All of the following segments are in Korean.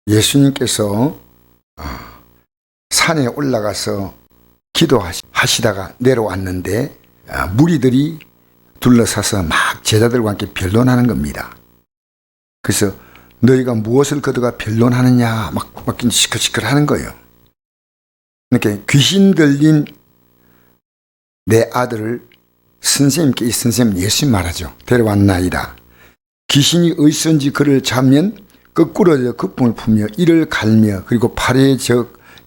예수님께서 산에 올라가서 기도하시다가 내려왔는데 무리들이 둘러서서 막 제자들과 함께 변론하는 겁니다. 그래서 너희가 무엇을 거두가 변론하느냐 막 시끌시끌 하는 거예요. 이렇게 귀신 들린 내 아들을 선생님께, 이 선생님 예수님 말하죠. 데려왔나이다. 귀신이 어디선지 그를 잡으면 거꾸로 거품을 품며 이를 갈며 그리고 팔에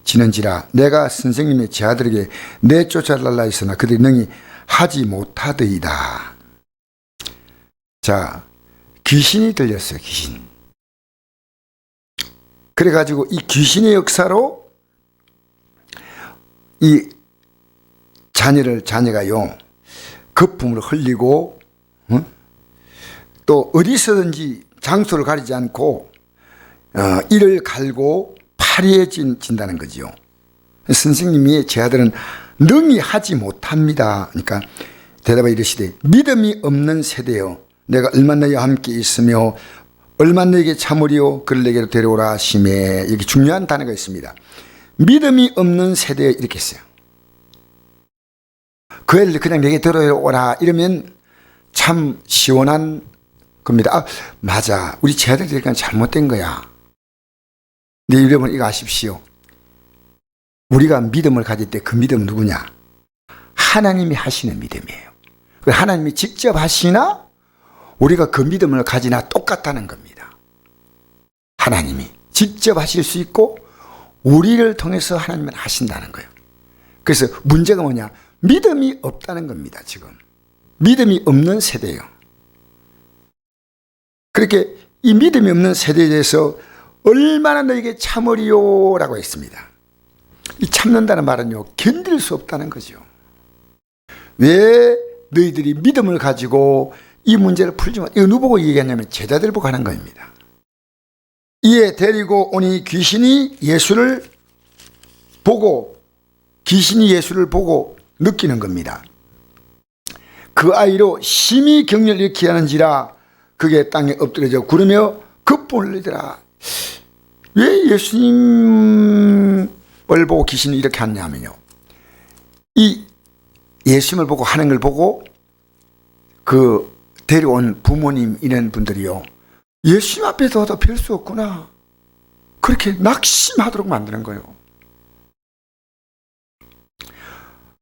지는지라 내가 선생님의 제자들에게 내쫓아달라 했으나 그들이 능히 하지 못하더이다. 자, 귀신이 들렸어요. 귀신. 그래가지고 이 귀신의 역사로 이 자녀가요 거품을 흘리고 또 어디서든지 장소를 가리지 않고 이를 갈고 파리에 진다는 거지요. 선생님이 제 아들은 능히 하지 못합니다. 그러니까 대답에 이르시되 믿음이 없는 세대여 내가 얼마나 너희와 함께 있으며 얼마나 너에게 참으리요 그를 내게로 데려오라 하시매. 이렇게 중요한 단어가 있습니다. 믿음이 없는 세대에 이렇게 했어요. 그 애를 그냥 내게 데려오라 이러면 참 시원한 겁니다. 맞아. 우리 제자들 되니까 잘못된 거야. 근데 여러분 이거 아십시오. 우리가 믿음을 가질 때 그 믿음은 누구냐? 하나님이 하시는 믿음이에요. 하나님이 직접 하시나 우리가 그 믿음을 가지나 똑같다는 겁니다. 하나님이 직접 하실 수 있고 우리를 통해서 하나님은 하신다는 거예요. 그래서 문제가 뭐냐? 믿음이 없다는 겁니다. 지금 믿음이 없는 세대예요. 그렇게 이 믿음이 없는 세대에 대해서 얼마나 너에게 참으리요 라고 했습니다. 이 참는다는 말은요 견딜 수 없다는 거죠. 왜 너희들이 믿음을 가지고 이 문제를 풀지 못, 이거 누구 보고 얘기하냐면 제자들 보고 하는 겁니다. 이에 데리고 오니 귀신이 예수를 보고 느끼는 겁니다. 그 아이로 심히 경련을 일으키게 하는지라 그게 땅에 엎드려져 구르며 거품을 흘리더라. 왜 예수님을 보고 귀신이 이렇게 하냐면요, 이 예수님을 보고 하는 걸 보고 그 데려온 부모님 이런 분들이요 예수님 앞에 둬도 별 수 없구나 그렇게 낙심하도록 만드는 거예요.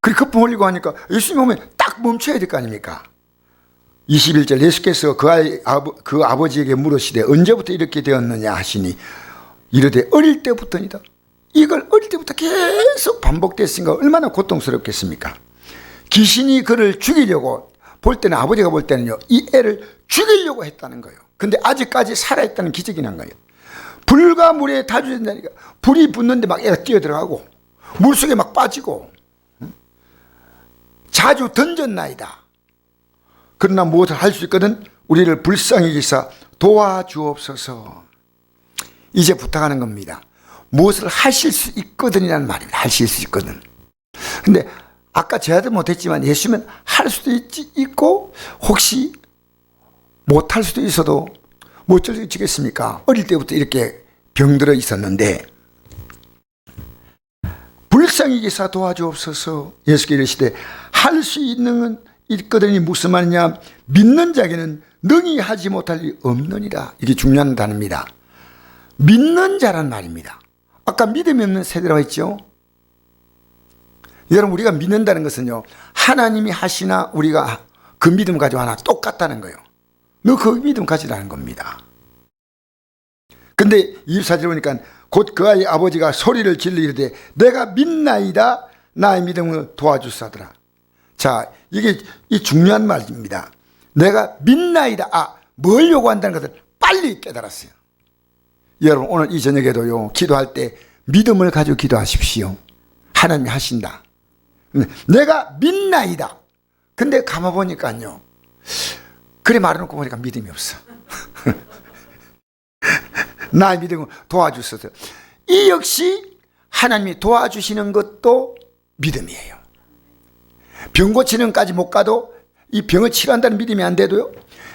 그리고 거품 흘리고 하니까 예수님 오면 딱 멈춰야 될 거 아닙니까? 21절 예수께서 그 아버지에게 물으시되 언제부터 이렇게 되었느냐 하시니 이르되 어릴 때부터이다. 이걸 어릴 때부터 계속 반복됐으니까 얼마나 고통스럽겠습니까? 귀신이 그를 죽이려고 볼 때는 아버지가 볼 때는요 이 애를 죽이려고 했다는 거예요. 근데 아직까지 살아있다는 기적이 난 거예요. 불과 물에 다주된다니까 불이 붙는데 막 애가 뛰어들어가고 물속에 막 빠지고 자주 던졌나이다. 그러나 무엇을 할 수 있거든 우리를 불쌍히 여기사 도와주옵소서. 이제 부탁하는 겁니다. 무엇을 하실 수 있거든이라는 말입니다. 하실 수 있거든. 근데 아까 제자들 못했지만 예수님은 할 수도 있고 혹시 못할 수도 있어도 뭐 어쩔 수 있겠습니까? 어릴 때부터 이렇게 병들어 있었는데 불쌍히 여기사 도와주옵소서. 예수께서 이르시되 할 수 있는 있거든이 무슨 말이냐? 믿는 자에게는 능히 하지 못할 일이 없느니라. 이게 중요한 단어입니다. 믿는 자란 말입니다. 아까 믿음이 없는 세대라고 했죠. 여러분 우리가 믿는다는 것은요 하나님이 하시나 우리가 그 믿음 가지고 하나 똑같다는 거예요. 너 그 믿음 가지라는 겁니다. 근데 24절 보니까 곧 그 아이 아버지가 소리를 질러 이르되 내가 믿나이다 나의 믿음을 도와주사더라. 자, 이게 이 중요한 말입니다. 내가 믿나이다. 뭘 요구한다는 것을 빨리 깨달았어요. 여러분 오늘 이 저녁에도요 기도할 때 믿음을 가지고 기도하십시오. 하나님이 하신다. 내가 믿나이다. 근데 가만보니까요 그래 말해놓고 보니까 믿음이 없어. 나의 믿음을 도와주소서. 이 역시 하나님이 도와주시는 것도 믿음이에요. 병 고치는 것까지 못 가도 이 병을 치료한다는 믿음이 안 돼도요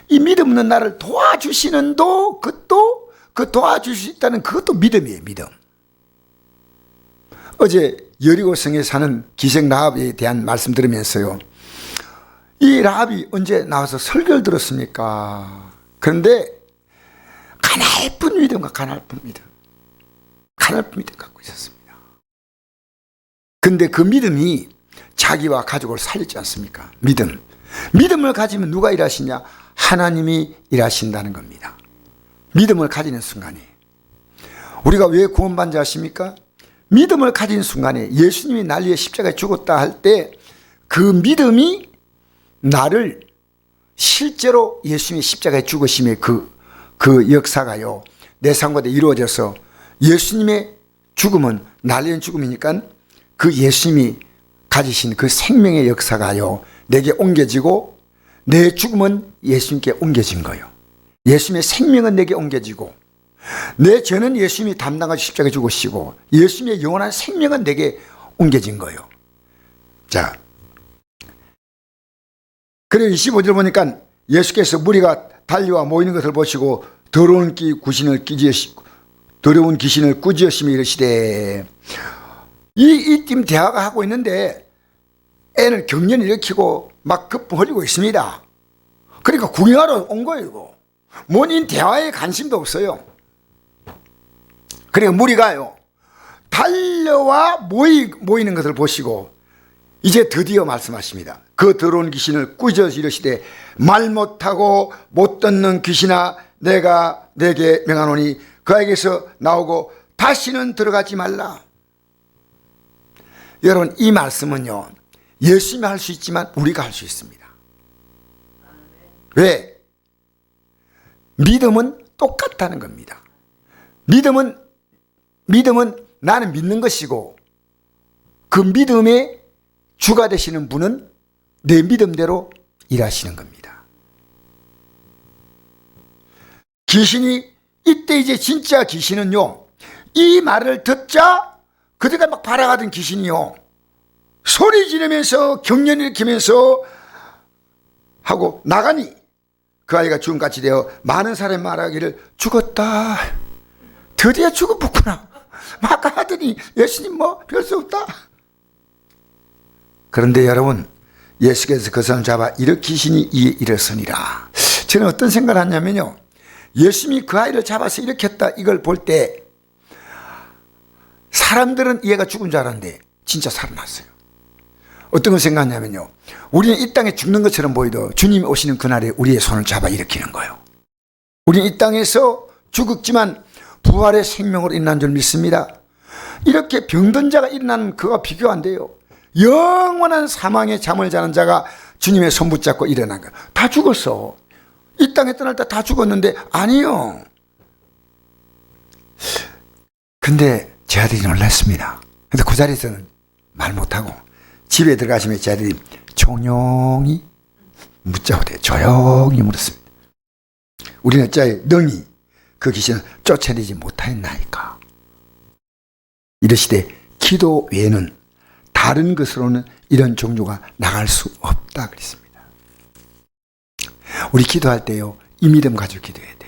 이 믿음 없는 나를 도와주시는 그것도 그 도와줄 수 있다는 그것도 믿음이에요. 믿음. 어제 여리고성에 사는 기생 라합에 대한 말씀 들으면서요, 이 라합이 언제 나와서 설교를 들었습니까? 그런데 가냘픈 믿음과 가냘픈 믿음 갖고 있었습니다. 근데 그 믿음이 자기와 가족을 살리지 않습니까? 믿음을 가지면 누가 일하시냐? 하나님이 일하신다는 겁니다. 믿음을 가지는 순간에. 우리가 왜 구원받는 줄 아십니까? 믿음을 가진 순간에 예수님이 날 위해 십자가에 죽었다 할 때 그 믿음이 나를 실제로 예수님이 십자가에 죽으심의 그 역사가요, 내 삶과도 이루어져서 예수님의 죽음은 날 위한 죽음이니까 그 예수님이 가지신 그 생명의 역사가요, 내게 옮겨지고 내 죽음은 예수님께 옮겨진 거예요. 예수님의 생명은 내게 옮겨지고 내 죄는 예수님이 담당하셔 십자가에 죽으시고 예수님의 영원한 생명은 내게 옮겨진 거예요. 자, 그리고 25절 보니까 예수께서 무리가 달려와 모이는 것을 보시고 더러운 귀신을 꾸짖으시며 이르시되, 이팀 대화가 하고 있는데 애는 경련을 일으키고 막 흘리고 있습니다. 그러니까 구경하러 온 거예요. 이거 본인 대화에 관심도 없어요. 그러니까 무리가요 달려와 모이는 것을 보시고 이제 드디어 말씀하십니다. 그 더러운 귀신을 꾸짖어 이르시되, 말 못하고 못 듣는 귀신아, 내가 내게 명하노니 그에게서 나오고 다시는 들어가지 말라. 여러분, 이 말씀은요 예수님이 할 수 있지만 우리가 할 수 있습니다. 왜? 믿음은 똑같다는 겁니다. 믿음은 나는 믿는 것이고 그 믿음의 주가 되시는 분은 내 믿음대로 일하시는 겁니다. 귀신이 이때 이제 진짜 귀신은요, 이 말을 듣자 그때가 막 발아가던 귀신이요 소리 지르면서 경련 일으키면서 하고 나가니 그 아이가 죽음같이 되어 많은 사람이 말하기를 죽었다, 드디어 죽었구나 막 하더니 예수님 뭐 별 수 없다. 그런데 여러분, 예수께서 그 사람 잡아 일으키시니 이에 일어서니라. 저는 어떤 생각을 하냐면요, 예수님이 그 아이를 잡아서 일으켰다 이걸 볼 때 사람들은 얘가 죽은 줄 알았는데 진짜 살아났어요. 어떤 걸 생각하냐면요, 우리는 이 땅에 죽는 것처럼 보이도 주님이 오시는 그날에 우리의 손을 잡아 일으키는 거예요. 우리는 이 땅에서 죽었지만 부활의 생명으로 일어난 줄 믿습니다. 이렇게 병든 자가 일어나는 그와 비교 안 돼요. 영원한 사망의 잠을 자는 자가 주님의 손 붙잡고 일어난 거예요. 다 죽었어. 이 땅에 떠날 때 다 죽었는데 아니요. 근데 제 아들이 놀랐습니다. 근데 그 자리에서는 말 못하고 집에 들어가시면 제 아들이 조용히 묻자고 조용히 물었습니다. 우리는 어찌하여 능히 그 귀신을 쫓아내지 못하였나이까. 이르시되 기도 외에는 다른 것으로는 이런 종류가 나갈 수 없다 그랬습니다. 우리 기도할 때요 이 믿음 가지고 기도해야 돼요.